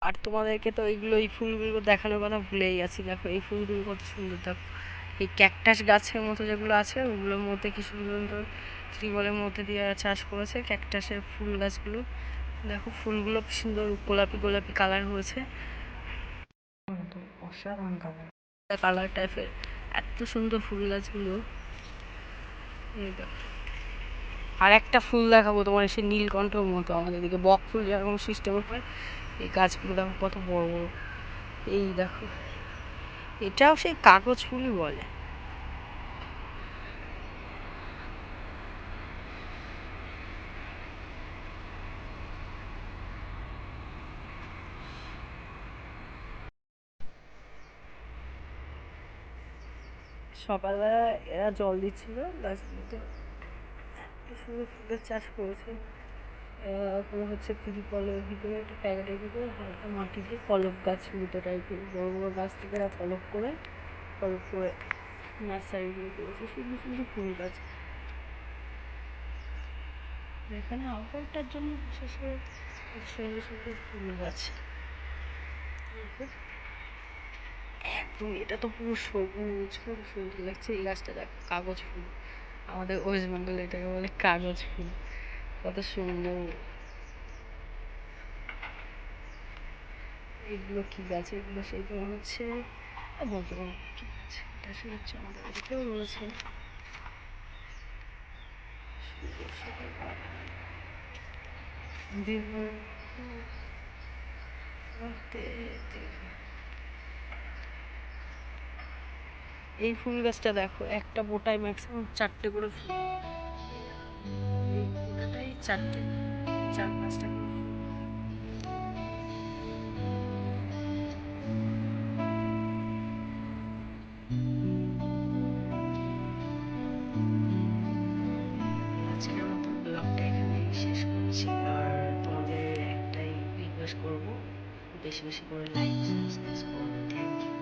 আর তোমাদেরকে তো এইগুলো এই ফুলগুলো দেখানোর কথা ভুলেই গেছি। দেখো এই ফুলগুলো কত সুন্দর, দেখো এই ক্যাকটাস গাছের মতো যেগুলো আছে ওগুলোর মধ্যে কি সুন্দর ত্রিবলের মধ্যে দিয়ে চাষ করেছে ক্যাকটাসের ফুল গাছগুলো। দেখো ফুলগুলো কি সুন্দর গোলাপি গোলাপি কালার হয়েছে, অসাধারণ কালার, কালার টাইপের, এত সুন্দর ফুল গাছগুলো। এই দেখো আর একটা ফুল দেখাবো তোমার, সে নীলকণ্ঠর মতো আমাদের দিকে বক ফুল যেরকম সিস্টেমে হয়, এই গাছগুলো দেখো কত বড় বড়। এই দেখো এটাও সেই কাগজ ফুলই বলে। সকালবেলা এরা জল দিচ্ছিল গাছগুলোতে, কি সুন্দর ফুলের চাষ করেছে। কোনো হচ্ছে ত্রিপলের ভিতরে একটা প্যাকেটের ভিতরে হালকা মাটি দিয়ে কলপ গাছ মতো টাইপের বড় বড় গাছ থেকে এরা কলপ করে নার্সারিগুলো করেছে, সুন্দর সুন্দর ফুল গাছ। এখানে আউটডোরটার জন্য বিশেষ করে সুন্দর সুন্দর ফুল গাছ। একদম এটা তো পুরো সবুজ, খুব সুন্দর লাগছে। এই গাছটা দেখ, কাগজ ফুল, আমাদের ওয়েস্ট বেঙ্গলে এটাকে বলে কাগজ ফুল, কত সুন্দর। এগুলো কি গাছ, এগুলো সেই তোমার হচ্ছে বলতে পারবো কি গাছ, এটা সে হচ্ছে আমাদের এদিকেও রয়েছে। এই ফুল গাছটা দেখো, একটা বোটায় ম্যাক্সিমাম 4টে করে ফুল, এই গোটাটাই 4টে, 4-5টা করে ফুল। আজকের মতো ব্লগটা এখানে শেষ করছি। আর তোমাদের একটাই রিকোয়েস্ট করবো, বেশি বেশি করে লাইক সাবস্ক্রাইব করো। Thank you.